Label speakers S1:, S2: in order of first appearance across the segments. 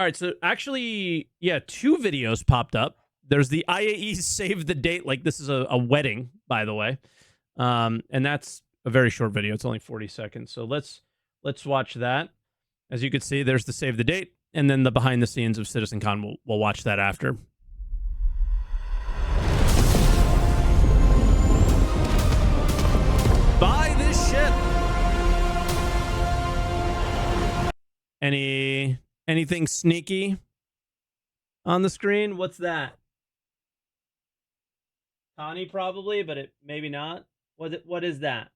S1: All right, so actually, yeah, two videos popped up. There's the IAE save the date, like this is a wedding, by the way, and that's a very short video. It's only 40 seconds. So let's watch that. As you can see, there's the save the date, and then the behind the scenes of CitizenCon. We'll watch that after. Buy this shit. Anything sneaky on the screen? What's that? Tani probably, but it maybe not. What is that?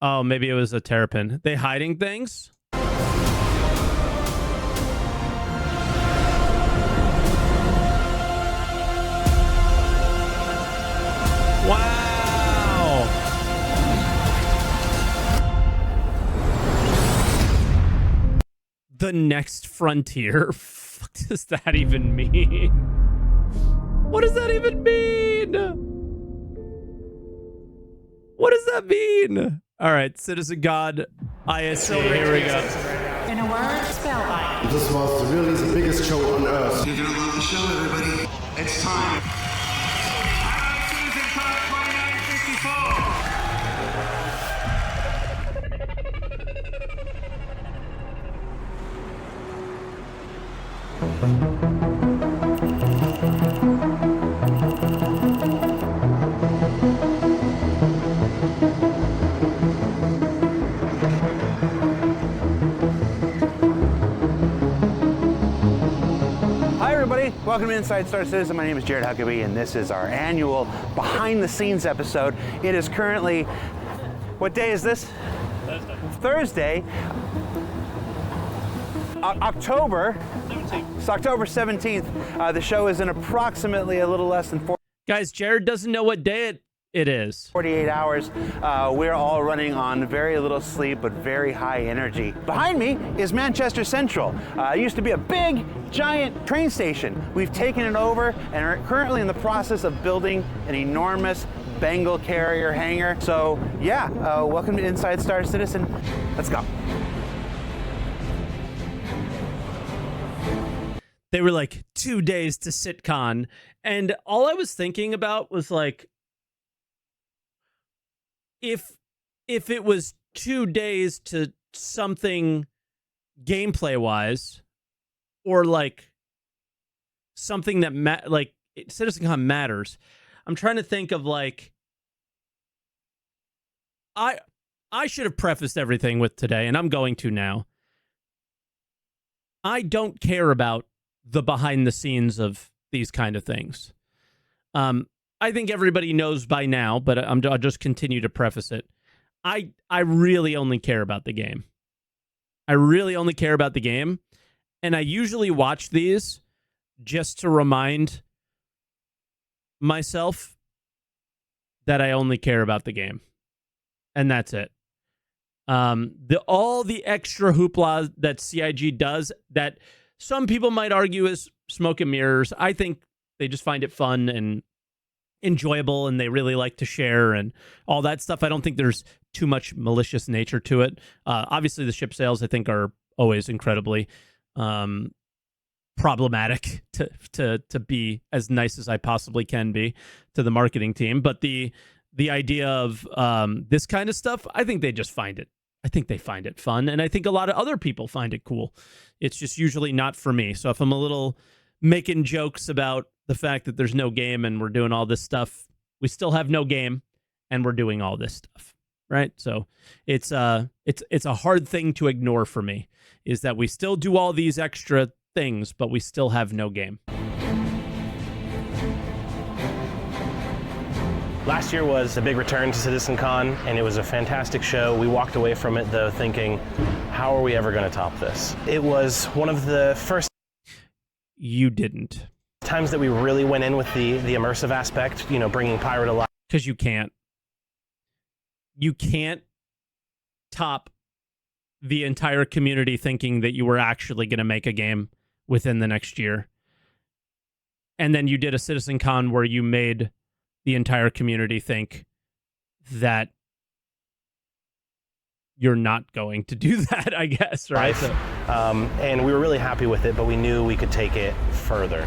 S1: Oh, maybe it was a terrapin. They hiding things? Wow. The next frontier? What does that even mean? What does that even mean? What does that mean? All right, Citizen God, ISA, here we go.
S2: In a word, spellbind.
S3: This was really the biggest show on earth.
S4: You're gonna love the show, everybody. It's time. CitizenCon 2954.
S5: Welcome to Inside Star Citizen. My name is Jared Huckabee, and this is our annual behind-the-scenes episode. It is currently, what day is this? Thursday. October 17th. It's October 17th. The show is in approximately a little less than 4.
S1: Guys, Jared doesn't know what day it is.
S5: 48 hours. We're all running on very little sleep, but very high energy. Behind me is Manchester Central. It used to be a big, giant train station. We've taken it over and are currently in the process of building an enormous Bengal carrier hangar. So yeah, welcome to Inside Star Citizen. Let's go.
S1: They were like 2 days to SitCon, and all I was thinking about was like, if it was 2 days to something gameplay wise, or like something that like CitizenCon matters, I'm trying to think of like, I should have prefaced everything with today, and I'm going to now. I don't care about the behind the scenes of these kind of things. I think everybody knows by now, but I'll just continue to preface it. I really only care about the game. I really only care about the game. And I usually watch these just to remind myself that I only care about the game. And that's it. All the extra hoopla that CIG does, that some people might argue is smoke and mirrors. I think they just find it fun and enjoyable, and they really like to share and all that stuff. I don't think there's too much malicious nature to it. Obviously, the ship sales, I think, are always incredibly problematic to be as nice as I possibly can be to the marketing team. But the idea of this kind of stuff, I think they just find it. I think they find it fun, and I think a lot of other people find it cool. It's just usually not for me. So if I'm a little making jokes about the fact that there's no game and we're doing all this stuff, we still have no game and we're doing all this stuff, right? So it's a hard thing to ignore for me, is that we still do all these extra things, but we still have no game.
S6: Last year was a big return to CitizenCon, and it was a fantastic show. We walked away from it, though, thinking, how are we ever going to top this? It was one of the first...
S1: You didn't.
S6: ...times that we really went in with the immersive aspect, you know, bringing Pirate alive.
S1: Because you can't. You can't top the entire community thinking that you were actually going to make a game within the next year. And then you did a CitizenCon where you made the entire community think that you're not going to do that, I guess, right? So,
S6: and we were really happy with it, but we knew we could take it further.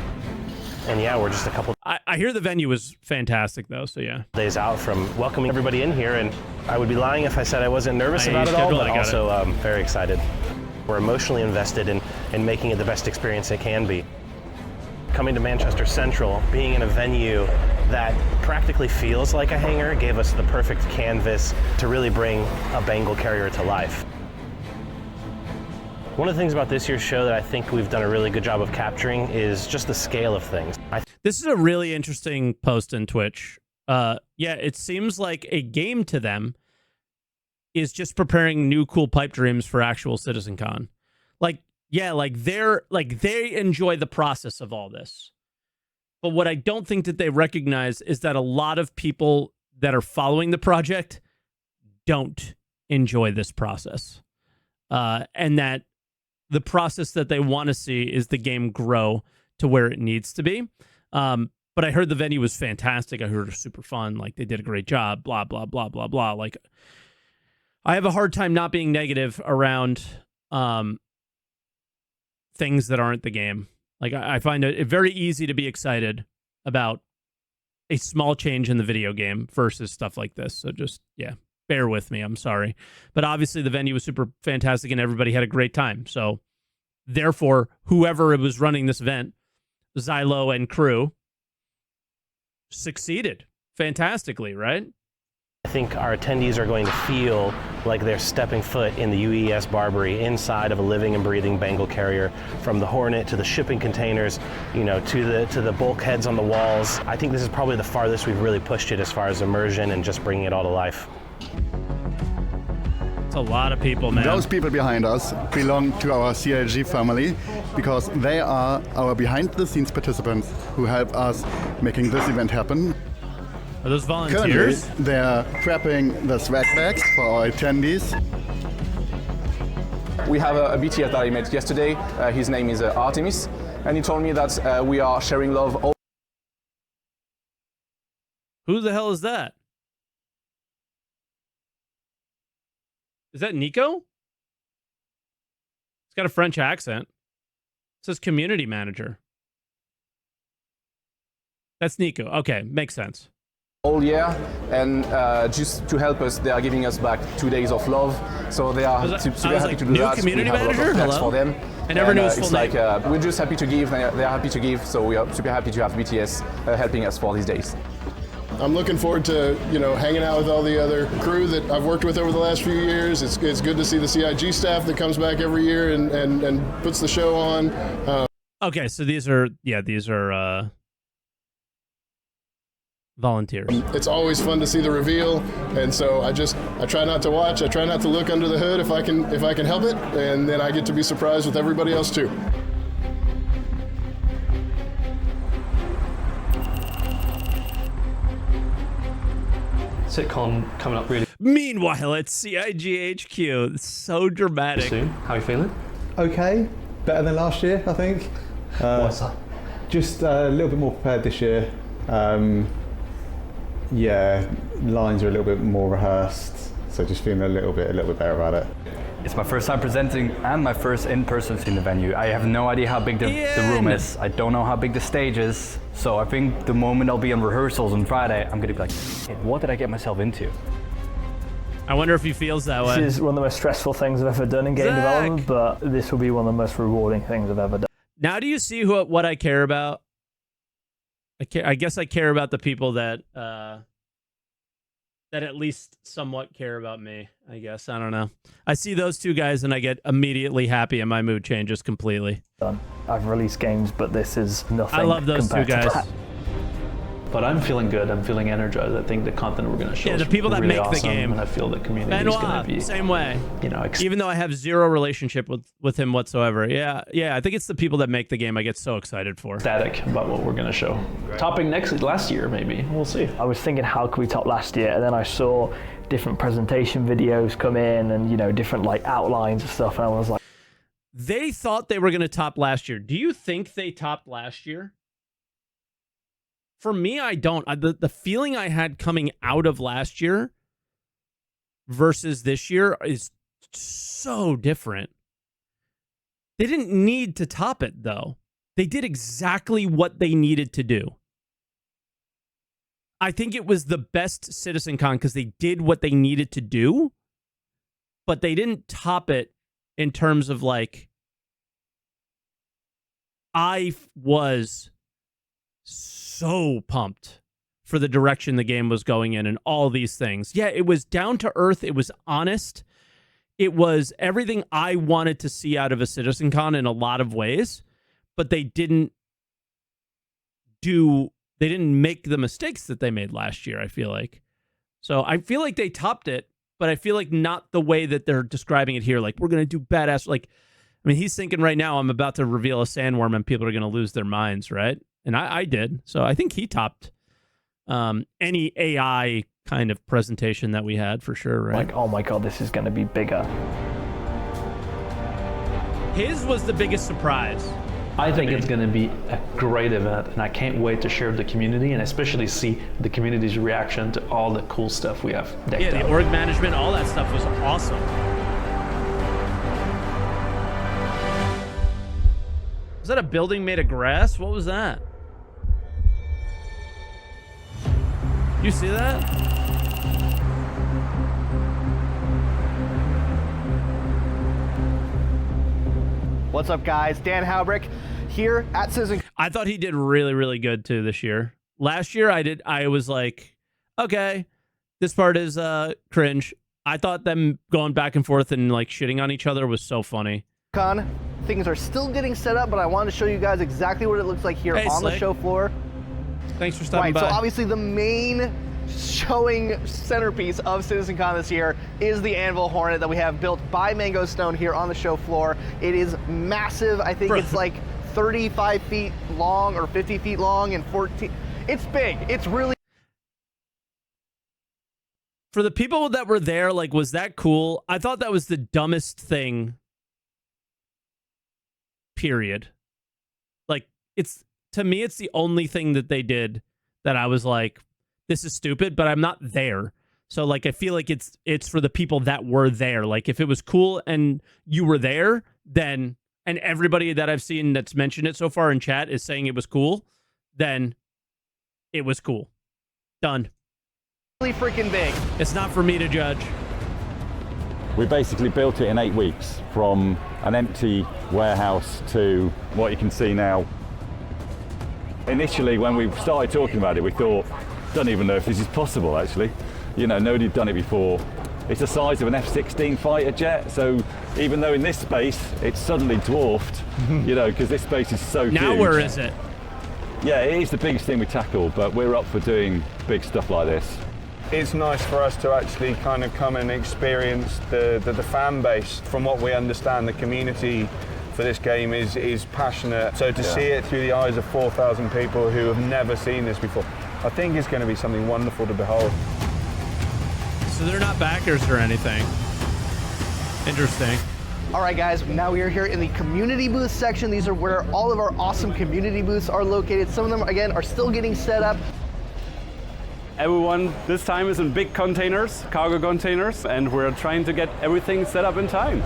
S6: And yeah, we're just a couple
S1: I hear the venue was fantastic, though, so yeah.
S6: days out from welcoming everybody in here, and I would be lying if I said I wasn't nervous about it all, but also very excited. We're emotionally invested in making it the best experience it can be. Coming to Manchester Central, being in a venue that practically feels like a hangar, gave us the perfect canvas to really bring a Bengal carrier to life. One of the things about this year's show that I think we've done a really good job of capturing is just the scale of things.
S1: This is a really interesting post in Twitch. Yeah, it seems like a game to them is just preparing new cool pipe dreams for actual CitizenCon. Like, yeah, they enjoy the process of all this. But what I don't think that they recognize is that a lot of people that are following the project don't enjoy this process. And that the process that they want to see is the game grow to where it needs to be. But I heard the venue was fantastic. I heard it was super fun. Like, they did a great job, blah, blah, blah, blah, blah. Like, I have a hard time not being negative around things that aren't the game. Like, I find it very easy to be excited about a small change in the video game versus stuff like this. So just, yeah, bear with me. I'm sorry. But obviously the venue was super fantastic and everybody had a great time. So therefore, whoever was running this event, Xylo and crew, succeeded fantastically, right?
S6: I think our attendees are going to feel like they're stepping foot in the UES Barbary inside of a living and breathing Bengal carrier, from the Hornet to the shipping containers, you know, to the bulkheads on the walls. I think this is probably the farthest we've really pushed it as far as immersion and just bringing it all to life.
S1: It's a lot of people, man.
S3: Those people behind us belong to our CLG family because they are our behind-the-scenes participants who help us making this event happen.
S1: Are those volunteers?
S3: Currently, they're prepping the swag bags for our attendees.
S7: We have a BTS that I met yesterday. His name is Artemis, and he told me that we are sharing love all.
S1: Who the hell is that? Is that Nico? He's got a French accent. It says community manager. That's Nico. Okay, makes sense.
S7: All year, and just to help us, they are giving us back 2 days of love. So they are super happy to do
S1: new
S7: that.
S1: Community
S7: we have
S1: manager?
S7: a lot of plans
S1: Hello?
S7: for them.
S1: I never knew his full
S7: it's
S1: name.
S7: like we're just happy to give. They are happy to give. So we are super happy to have BTS helping us for these days.
S8: I'm looking forward to, you know, hanging out with all the other crew that I've worked with over the last few years. It's good to see the CIG staff that comes back every year and puts the show on.
S1: Okay, so these are volunteers.
S8: It's always fun to see the reveal, and so I try not to watch. I try not to look under the hood if I can help it, and then I get to be surprised with everybody else too.
S9: CitizenCon coming up really
S1: Meanwhile, at CIGHQ, it's so dramatic.
S9: soon. How are you feeling?
S10: Okay, better than last year, I think.
S9: What's that?
S10: Just a little bit more prepared this year. Yeah, lines are a little bit more rehearsed, so just feeling a little bit better about it.
S11: It's my first time presenting and my first in-person in the venue. I have no idea how big the room is. I don't know how big the stage is. So I think the moment I'll be on rehearsals on Friday, I'm gonna be like, what did I get myself into?
S1: I wonder if he feels that way.
S12: This is one of the most stressful things I've ever done in game development, but this will be one of the most rewarding things I've ever done.
S1: Now, do you see what I care about? I guess I care about the people that at least somewhat care about me, I guess. I don't know. I see those two guys and I get immediately happy and my mood changes completely.
S12: I've released games, but this is nothing.
S1: I love those two guys.
S9: But I'm feeling good. I'm feeling energized. I think the content we're going to show
S1: the
S9: is
S1: people that
S9: really
S1: make
S9: awesome,
S1: the game.
S9: and I feel the community is going to be
S1: same way.
S9: You know,
S1: even though I have zero relationship with him whatsoever. Yeah. I think it's the people that make the game I get so excited for.
S9: ecstatic about what we're going to show. Topping last year, maybe. We'll see.
S12: I was thinking, how could we top last year? And then I saw different presentation videos come in, and different like outlines and stuff, and I was like,
S1: they thought they were going to top last year. Do you think they topped last year? For me, I don't. The feeling I had coming out of last year versus this year is so different. They didn't need to top it, though. They did exactly what they needed to do. I think it was the best CitizenCon because they did what they needed to do, but they didn't top it in terms of like, I was so pumped for the direction the game was going in and all these things. Yeah, it was down to earth. It was honest. It was everything I wanted to see out of a CitizenCon in a lot of ways, but they didn't make the mistakes that they made last year, I feel like. So I feel like they topped it, but I feel like not the way that they're describing it here. Like, we're going to do badass. Like, I mean, he's thinking right now, I'm about to reveal a sandworm and people are going to lose their minds, right? And I did. So I think he topped any AI kind of presentation that we had for sure, right?
S12: Like, oh my God, this is going to be bigger.
S1: His was the biggest surprise.
S9: I think it's going to be a great event, and I can't wait to share with the community and especially see the community's reaction to all the cool stuff we have decked out.
S1: Yeah, the org management, all that stuff was awesome. Was that a building made of grass? What was that? You see that?
S13: What's up, guys? Dan Halbrick here at CitizenCon.
S1: I thought he did really, really good too this year. Last year, I was like, okay, this part is cringe. I thought them going back and forth and like shitting on each other was so funny.
S13: Things are still getting set up, but I wanted to show you guys exactly what it looks like here on the show floor.
S1: Thanks for stopping by.
S13: So obviously the main showing centerpiece of CitizenCon this year is the Anvil Hornet that we have built by Mango Stone here on the show floor. It is massive. I think it's like 35 feet long or 50 feet long and 14. It's big. It's really.
S1: For the people that were there, like, was that cool? I thought that was the dumbest thing. Period. Like, to me, it's the only thing that they did that I was like, this is stupid, but I'm not there. So like, I feel like it's for the people that were there. Like, if it was cool and you were there, then, and everybody that I've seen that's mentioned it so far in chat is saying it was cool, then it was cool. Done.
S13: Really freaking big.
S1: It's not for me to judge.
S14: We basically built it in 8 weeks from an empty warehouse to what you can see now. Initially, when we started talking about it, we thought, don't even know if this is possible, actually. You know, nobody'd done it before. It's the size of an F-16 fighter jet, so even though in this space, it's suddenly dwarfed, you know, because this space is so huge.
S1: Now where is it?
S14: Yeah, it is the biggest thing we tackle, but we're up for doing big stuff like this.
S15: It's nice for us to actually kind of come and experience the fan base. From what we understand, the community for this game is passionate. So to see it through the eyes of 4,000 people who have never seen this before, I think it's going to be something wonderful to behold.
S1: So they're not backers or anything. Interesting.
S13: All right, guys, now we are here in the community booth section. These are where all of our awesome community booths are located. Some of them, again, are still getting set up.
S16: Everyone this time is in big containers, cargo containers, and we're trying to get everything set up in time.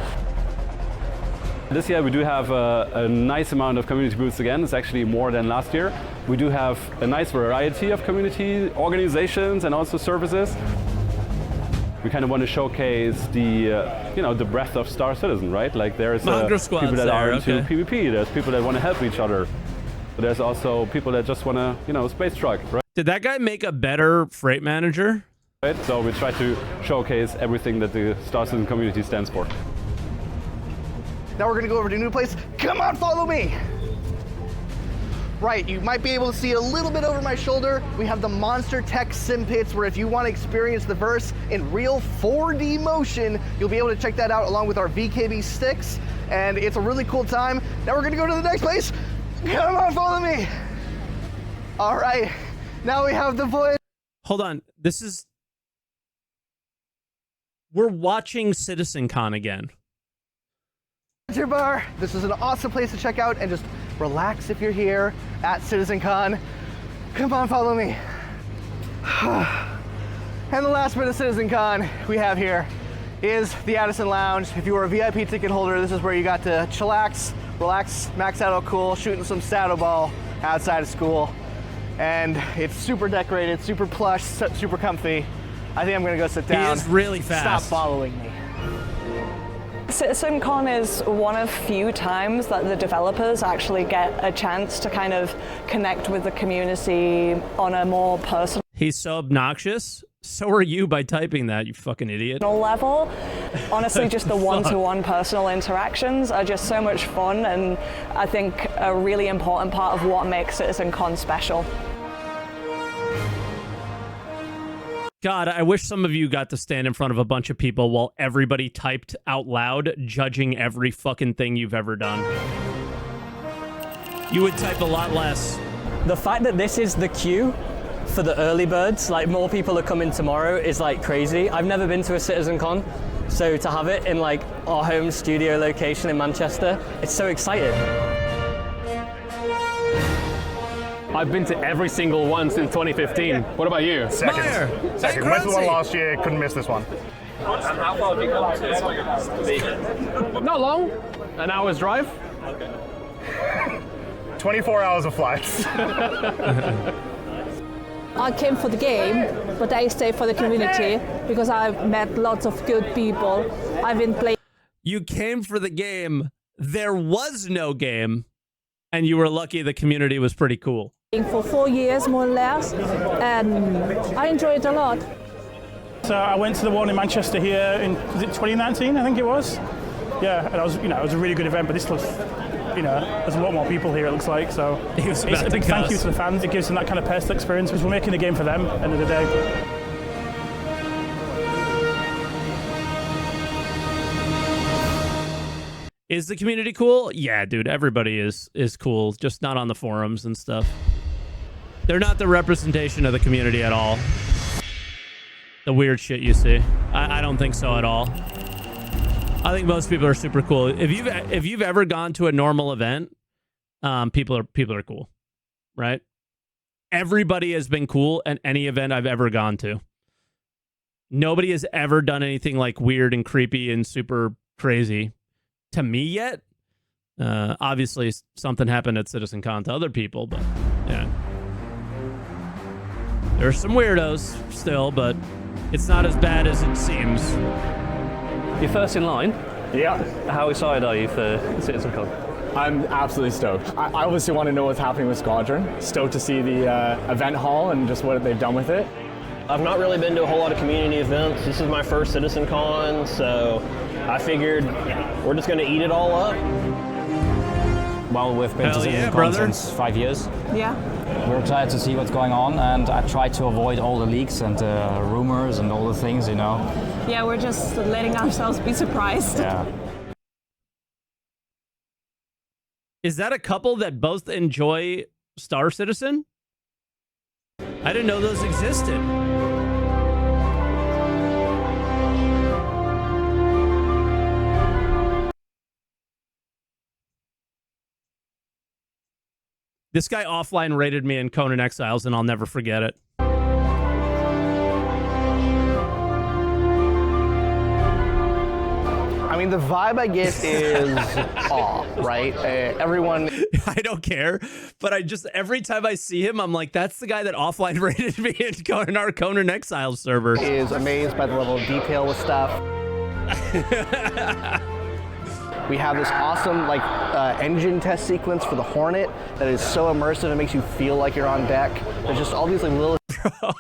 S16: This year we do have a nice amount of community booths again. It's actually more than last year. We do have a nice variety of community organizations and also services. We kind of want to showcase the, you know, the breadth of Star Citizen, right? Like there's people that are into PvP, there's people that want to help each other. But there's also people that just want to, you know, space truck, right?
S1: Did that guy make a better freight manager?
S16: Right, so we try to showcase everything that the Star Citizen community stands for.
S13: Now we're going to go over to a new place. Come on, follow me. Right, you might be able to see a little bit over my shoulder. We have the Monster Tech Sim Pits, where if you want to experience the verse in real 4D motion, you'll be able to check that out along with our VKB sticks. And it's a really cool time. Now we're going to go to the next place. Come on, follow me. All right, now we have the voice.
S1: Hold on, we're watching CitizenCon again.
S13: Bar. This is an awesome place to check out and just relax if you're here at CitizenCon. Come on, follow me. And the last bit of CitizenCon we have here is the Addison Lounge. If you were a VIP ticket holder, this is where you got to chillax, relax, max out all cool, shooting some saddle ball outside of school. And it's super decorated, super plush, super comfy. I think I'm gonna go sit down.
S1: He is really fast.
S13: Stop following me.
S17: CitizenCon is one of few times that the developers actually get a chance to kind of connect with the community on a more personal
S1: He's so obnoxious. So are you by typing that, you fucking idiot.
S17: level. Honestly, just the one-to-one personal interactions are just so much fun, and I think a really important part of what makes CitizenCon special.
S1: God, I wish some of you got to stand in front of a bunch of people while everybody typed out loud, judging every fucking thing you've ever done. You would type a lot less.
S18: The fact that this is the queue for the early birds, like more people are coming tomorrow, is like crazy. I've never been to a CitizenCon, so to have it in like our home studio location in Manchester, it's so exciting.
S19: I've been to every single one since 2015. What about you?
S20: Second. Went to the one last year, couldn't miss this one.
S19: And how far have you come to? Not long. An hour's drive.
S20: Okay. 24 hours of flights.
S21: I came for the game, but I stay for the community because I've met lots of good people. I've been playing.
S1: You came for the game. There was no game. And you were lucky the community was pretty cool.
S21: For 4 years, more or less, and I enjoy it a lot.
S22: So I went to the one in Manchester here in, was it 2019? I think it was. Yeah, and it was, it was a really good event. But this was, there's a lot more people here. It looks like so. It's a big thank you to the fans. It gives them that kind of personal experience because we're making the game for them. At the end of the day.
S1: Is the community cool? Yeah, dude, everybody is cool, just not on the forums and stuff. They're not the representation of the community at all. The weird shit you see. I don't think so at all. I think most people are super cool. If you've ever gone to a normal event, people are cool, right? Everybody has been cool at any event I've ever gone to. Nobody has ever done anything like weird and creepy and super crazy to me yet. Obviously something happened at CitizenCon to other people, but yeah. There's some weirdos still, but it's not as bad as it seems.
S19: You're first in line?
S20: Yeah.
S19: How excited are you for CitizenCon?
S23: I'm absolutely stoked. I obviously want to know what's happening with Squadron. Stoked to see the event hall and just what they've done with it.
S24: I've not really been to a whole lot of community events. This is my first CitizenCon, so I figured we're just going to eat it all up.
S25: Well, we've been to CitizenCon since 5 years.
S21: Yeah.
S25: We're excited to see what's going on, and I try to avoid all the leaks and rumors and all the things,
S21: Yeah, we're just letting ourselves be surprised.
S25: Yeah.
S1: Is that a couple that both enjoy Star Citizen? I didn't know those existed. This guy offline rated me in Conan Exiles, and I'll never forget it.
S13: I mean, the vibe I get is awe, right? Everyone...
S1: I don't care, but every time I see him, I'm like, that's the guy that offline rated me in our Conan Exiles server.
S13: Is amazed by the level of detail with stuff. We have this awesome engine test sequence for the Hornet that is so immersive it makes you feel like you're on deck. There's just all these little...
S1: Bro,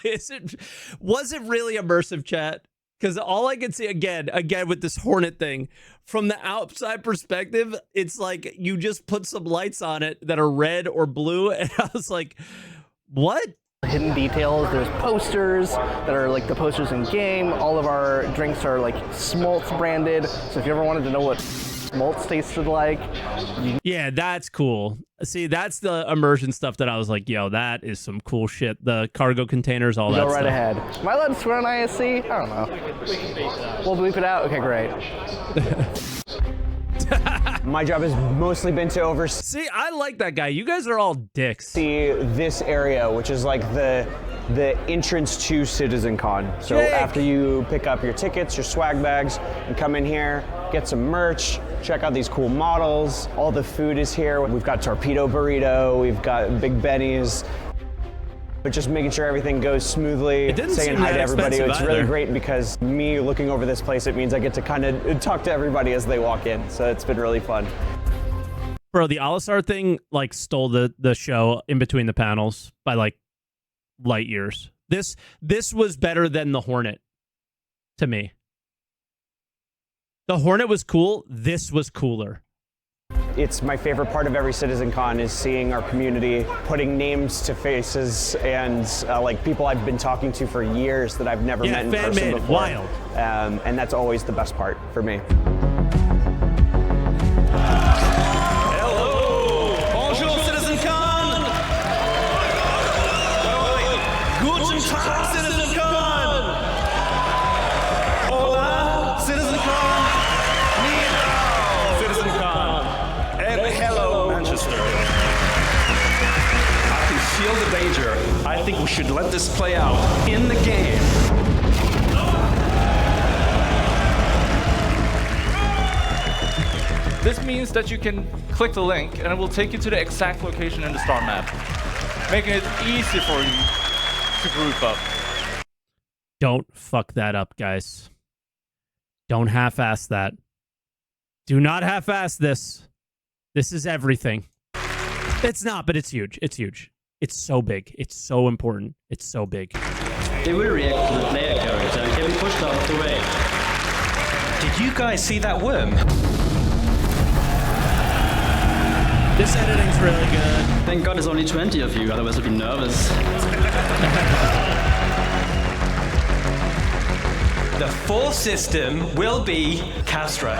S1: was it really immersive, chat? Because all I can see, again with this Hornet thing, from the outside perspective, it's like you just put some lights on it that are red or blue, and I was like, what?
S13: Hidden details. There's posters that are like the posters in game. All of our drinks are like Smoltz branded. So if you ever wanted to know what Smoltz tasted like.
S1: Yeah, that's cool. See, that's the immersion stuff that I was like, yo, that is some cool shit. The cargo containers, all that stuff.
S13: Go right ahead. Am I allowed to swear on ISC? I don't know. We'll bleep it out? Okay, great.
S26: My job has mostly been to oversee.
S1: See, I like that guy. You guys are all dicks.
S26: See this area, which is like the the entrance to CitizenCon. So after you pick up your tickets, your swag bags, and come in here, get some merch, check out these cool models. All the food is here. We've got Torpedo Burrito, we've got Big Benny's. But just making sure everything goes smoothly, saying hi to everybody. It's really great because me looking over this place, it means I get to kind of talk to everybody as they walk in. So it's been really fun.
S1: Bro, the Alistar thing like stole the show in between the panels by like light years. This was better than the Hornet to me. The Hornet was cool. This was cooler.
S26: It's my favorite part of every CitizenCon is seeing our community, putting names to faces, and like people I've been talking to for years that I've never met in person before.
S1: Wild.
S26: And that's always the best part for me.
S2: Hello! Bonjour, CitizenCon! Guten Tag, CitizenCon! Hola, CitizenCon! CitizenCon! And hello, Manchester! I can feel the danger. I think we should let this play out in the game.
S3: This means that you can click the link and it will take you to the exact location in the star map, making it easy for you to group up.
S1: Don't fuck that up, guys. Don't half-ass that. Do not half-ass this. This is everything. It's not, but it's huge. It's huge. It's so big. It's so important. It's so big.
S4: They will react to the player character and can be pushed out of the way. Did you guys see that worm?
S1: This editing's really good.
S4: Thank God there's only 20 of you, otherwise I'd be nervous. The full system will be Castra.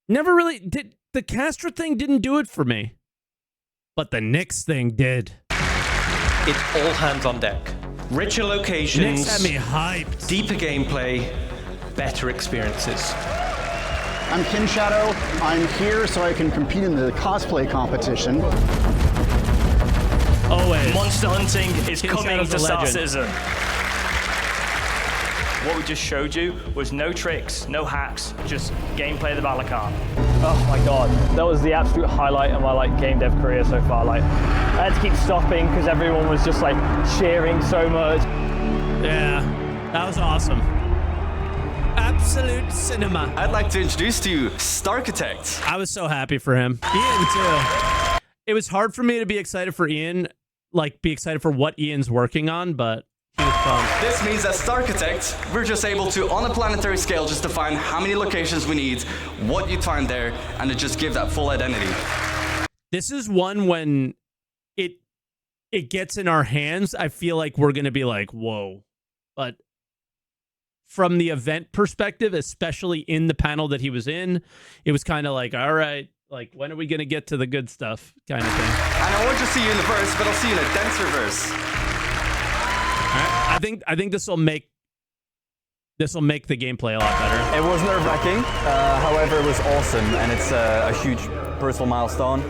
S1: Never really did. The Castra thing didn't do it for me, but the Nyx thing did.
S4: It's all hands on deck. Richer locations.
S1: Nyx had me hyped.
S4: Deeper gameplay. Better experiences.
S5: I'm Kim Shadow. I'm here so I can compete in the cosplay competition.
S1: Always.
S6: Monster hunting is
S1: Kim
S6: coming
S1: Shadow's
S6: to
S1: a
S6: Star
S1: legend.
S6: Citizen. What we just showed you was no tricks, no hacks, just gameplay of the battle card.
S12: Oh my god, that was the absolute highlight of my like game dev career so far. Like, I had to keep stopping because everyone was just like cheering so much.
S1: Yeah, that was awesome. Absolute cinema.
S4: I'd like to introduce to you StarCartect.
S1: I was so happy for him. Ian too. It was hard for me to be excited for Ian, like be excited for what Ian's working on, but he was pumped.
S4: This means that StarCartect, we're just able to, on a planetary scale, just define how many locations we need, what you find there, and to just give that full identity.
S1: This is one when it gets in our hands, I feel like we're going to be like, whoa. But from the event perspective, especially in the panel that he was in, it was kind of like, all right, like, when are we going to get to the good stuff kind of thing?
S4: And I won't just see you in the verse, but I'll see you in a denser verse.
S1: I think this will make the gameplay a lot better.
S11: It was nerve-wracking, however, it was awesome, and it's a huge personal milestone.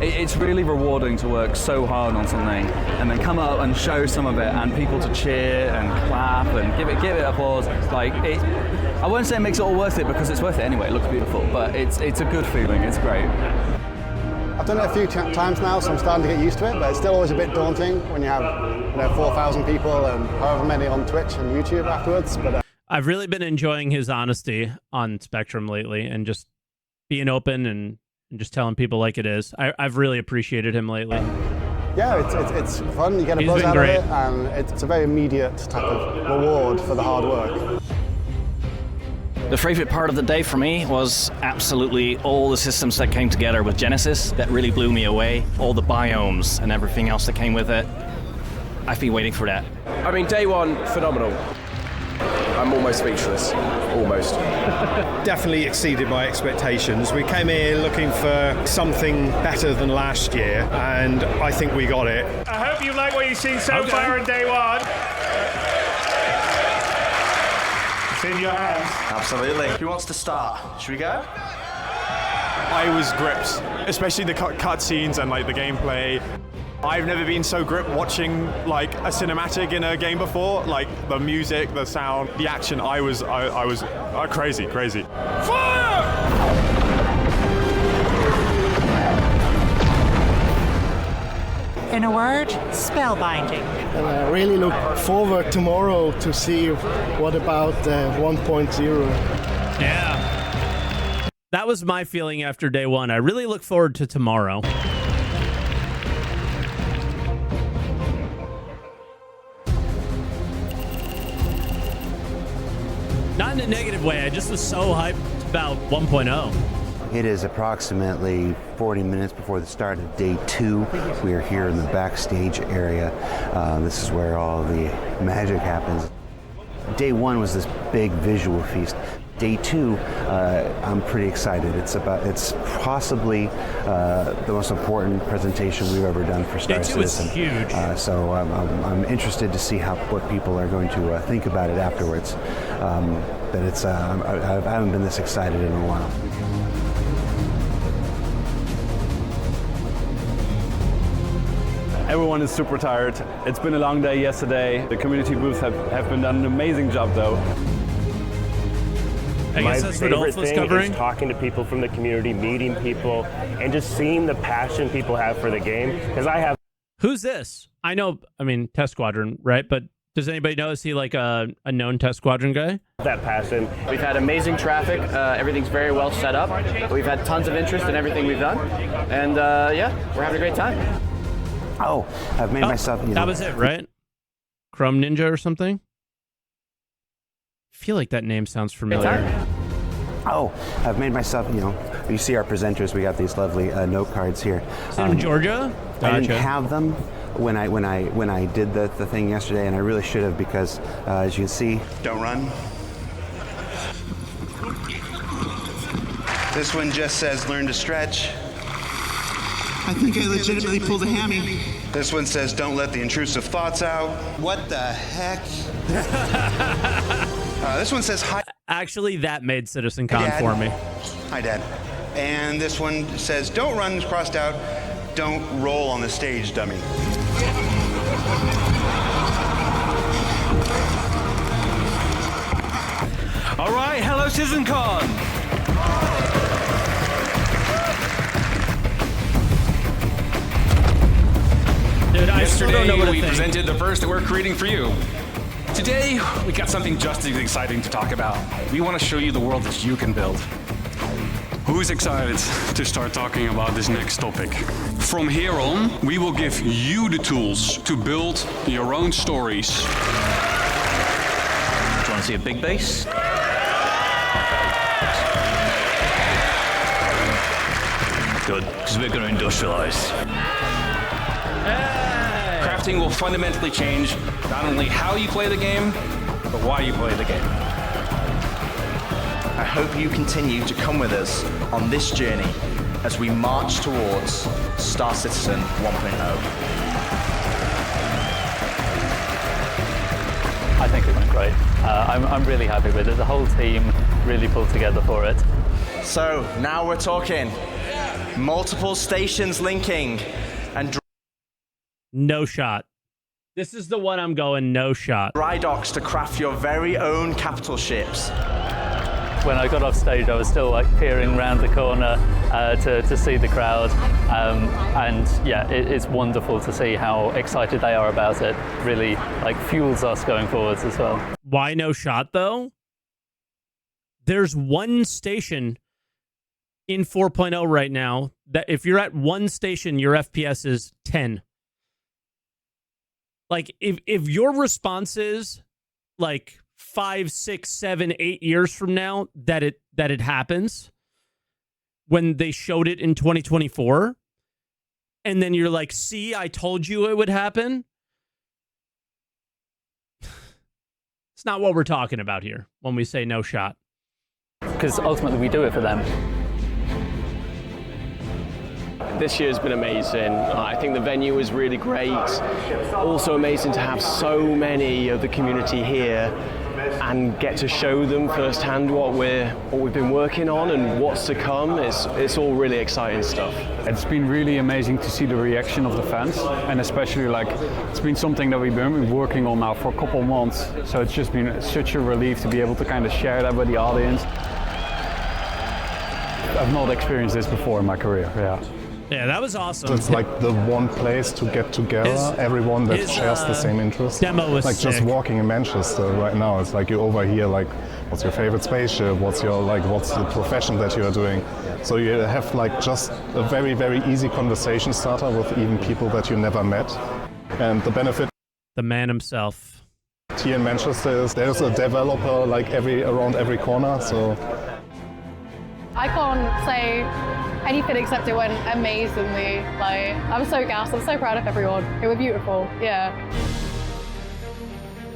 S7: It's really rewarding to work so hard on something and then come up and show some of it and people to cheer and clap and give it applause. Like I won't say it makes it all worth it because it's worth it anyway. It looks beautiful, but it's a good feeling. It's great.
S5: I've done it a few times now, so I'm starting to get used to it, but it's still always a bit daunting when you have 4,000 people and however many on Twitch and YouTube afterwards. But
S1: I've really been enjoying his honesty on Spectrum lately and just being open and just telling people like it is. I've really appreciated him lately.
S5: Yeah, it's fun. You get a buzz out of it, and it's a very immediate type of reward for the hard work.
S27: The favorite part of the day for me was absolutely all the systems that came together with Genesis. That really blew me away. All the biomes and everything else that came with it. I've been waiting for that.
S28: I mean, day one, phenomenal. I'm almost speechless. Almost.
S29: Definitely exceeded my expectations. We came here looking for something better than last year, and I think we got it.
S19: I hope you like what you've seen so far on day one. It's in your hands.
S4: Absolutely. Who wants to start? Should we go?
S8: I was gripped, especially the cutscenes and like the gameplay. I've never been so gripped watching like a cinematic in a game before. Like the music, the sound, the action. I was crazy. Fire!
S9: In a word, spellbinding.
S10: And I really look forward tomorrow to see what about 1.0.
S1: Yeah. That was my feeling after day one. I really look forward to tomorrow. Not in a negative way. I just was so hyped about 1.0.
S14: It is approximately 40 minutes before the start of day 2. We are here in the backstage area. This is where all the magic happens. Day 1 was this big visual feast. Day 2, I'm pretty excited. It's possibly the most important presentation we've ever done for Star Citizen.
S1: Day 2 is huge.
S14: So I'm interested to see what people are going to think about it afterwards. But it's I haven't been this excited in a while.
S7: Everyone is super tired. It's been a long day yesterday. The community booths have been done an amazing job though.
S15: My favorite thing is talking to people from the community, meeting people, and just seeing the passion people have for the game. Because I have.
S1: Who's this? I know, Test Squadron, right? But does anybody know, is he like a known Test Squadron guy?
S15: That passion.
S16: We've had amazing traffic. Everything's very well set up. We've had tons of interest in everything we've done. And we're having a great time.
S14: Oh, I've made myself.
S1: That was it, right? Chrome Ninja or something? I feel like that name sounds familiar.
S14: Oh, I've made myself, you see our presenters, we got these lovely note cards here.
S1: Is it in Georgia?
S14: I didn't have them when I did the thing yesterday, and I really should have, because as you can see, don't run. This one just says learn to stretch.
S17: I think I legitimately pulled a hammy.
S14: This one says don't let the intrusive thoughts out. What the heck? This one says hi.
S1: Actually, that made CitizenCon for me.
S14: Hi, Dad. And this one says don't run, crossed out. Don't roll on the stage, dummy.
S2: All right, hello, CitizenCon.
S1: Dude, I still don't know what to
S2: we
S1: think.
S2: presented the verse that we're creating for you. Today, we got something just as exciting to talk about. We want to show you the world that you can build.
S18: Who's excited to start talking about this next topic? From here on, we will give you the tools to build your own stories.
S27: Do you want to see a big base? Good, because we're going to industrialize.
S2: Crafting will fundamentally change not only how you play the game, but why you play the game.
S22: I hope you continue to come with us on this journey as we march towards Star Citizen 1.0.
S30: I think it went great. I'm really happy with it. The whole team really pulled together for it.
S22: So now we're talking multiple stations linking and
S1: no shot. This is the one I'm going no shot.
S22: dry docks to craft your very own capital ships.
S30: When I got off stage, I was still peering around the corner to see the crowd, and yeah, it's wonderful to see how excited they are about it. Really fuels us going forwards as well.
S1: Why no shot though? There's one station in 4.0 right now that if you're at one station, your FPS is 10. If your response is 5, 6, 7, 8 years from now that it happens when they showed it in 2024, and then you're like, see, I told you it would happen. It's not what we're talking about here when we say no shot.
S30: Because ultimately we do it for them.
S31: This year's been amazing. I think the venue was really great. Also amazing to have so many of the community here. and get to show them firsthand what we've been working on and what's to come. It's all really exciting stuff.
S3: It's been really amazing to see the reaction of the fans, and especially like it's been something that we've been working on now for a couple months. So it's just been such a relief to be able to kind of share that with the audience. I've not experienced this before in my career.
S1: Yeah, that was awesome.
S6: It's like the one place to get together, everyone that shares the same interest.
S1: Demo was
S6: like
S1: sick.
S6: Just walking in Manchester right now, it's like you overhear like, what's your favorite spaceship? What's the profession that you are doing? So you have like just a very, very easy conversation starter with even people that you never met. And the benefit,
S1: the man himself,
S6: here in Manchester is there's a developer like around every corner. So
S11: I can't say anything except it went amazingly. Like, I'm so gassed. I'm so proud of everyone. It was beautiful. Yeah.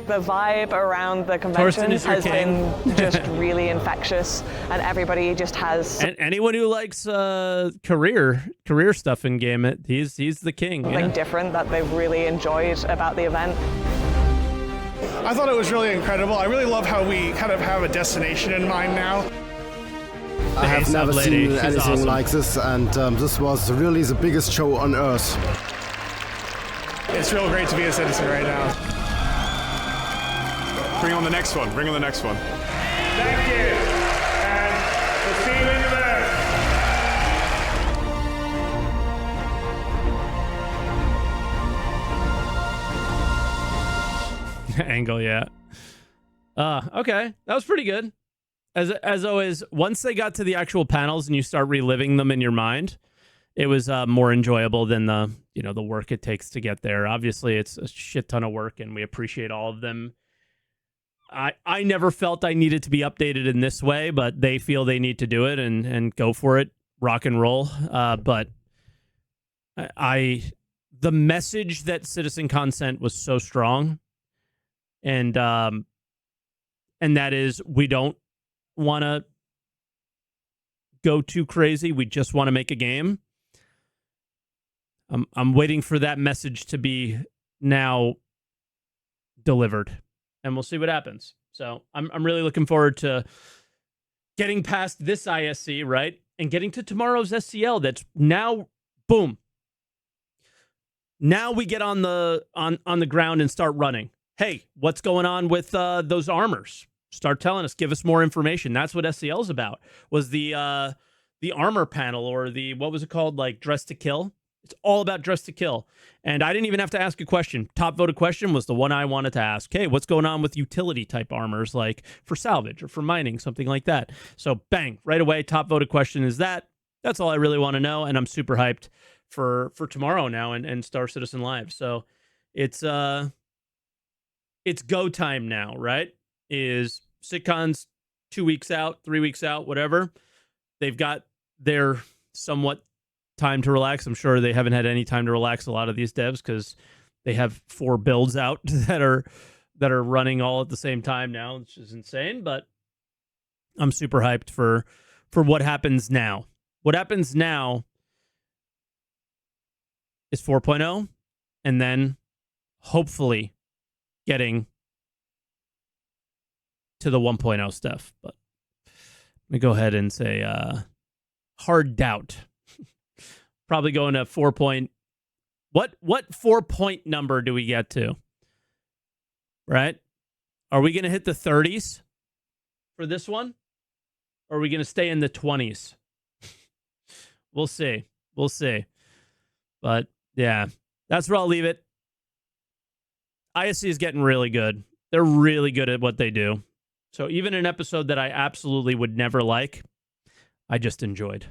S12: The vibe around the convention has been just really infectious, and everybody just has.
S1: And anyone who likes career stuff in game, he's the king.
S12: Something different that they've really enjoyed about the event.
S13: I thought it was really incredible. I really love how we kind of have a destination in mind now.
S20: I have never seen anything like this, and this was really the biggest show on Earth.
S13: It's real great to be a citizen right now.
S8: Bring on the next one. Bring on the next one.
S13: Thank you. And we'll see you in the
S1: Angle, yeah. Okay, that was pretty good. As always, once they got to the actual panels and you start reliving them in your mind, it was more enjoyable than the work it takes to get there. Obviously, it's a shit ton of work, and we appreciate all of them. I never felt I needed to be updated in this way, but they feel they need to do it and go for it, rock and roll. But the message that CitizenCon sent was so strong, and that is, we don't want to go too crazy. We just want to make a game. I'm waiting for that message to be now delivered, and we'll see what happens. So I'm really looking forward to getting past this ISC, right, and getting to tomorrow's SCL. That's now, boom. Now we get on the ground and start running. Hey, what's going on with those armors? Start telling us. Give us more information. That's what SCL is about. Was the armor panel, or the, what was it called? Like Dress to Kill. It's all about Dress to Kill. And I didn't even have to ask a question. Top voted question was the one I wanted to ask. Hey, what's going on with utility type armors, like for salvage or for mining, something like that? So bang, right away, top voted question is that. That's all I really want to know. And I'm super hyped for tomorrow now and Star Citizen Live. So it's go time now, right? Is SitCon's 2 weeks out, 3 weeks out, whatever. They've got their somewhat time to relax. I'm sure they haven't had any time to relax, a lot of these devs, because they have 4 builds out that are running all at the same time now, which is insane. But I'm super hyped for what happens now. What happens now is 4.0, and then hopefully getting to the 1.0 stuff. But let me go ahead and say hard doubt. Probably going to 4 point. What 4-point number do we get to? Right? Are we going to hit the 30s for this one? Or are we going to stay in the 20s? We'll see. We'll see. But yeah, that's where I'll leave it. ISC is getting really good. They're really good at what they do. So even an episode that I absolutely would never like, I just enjoyed.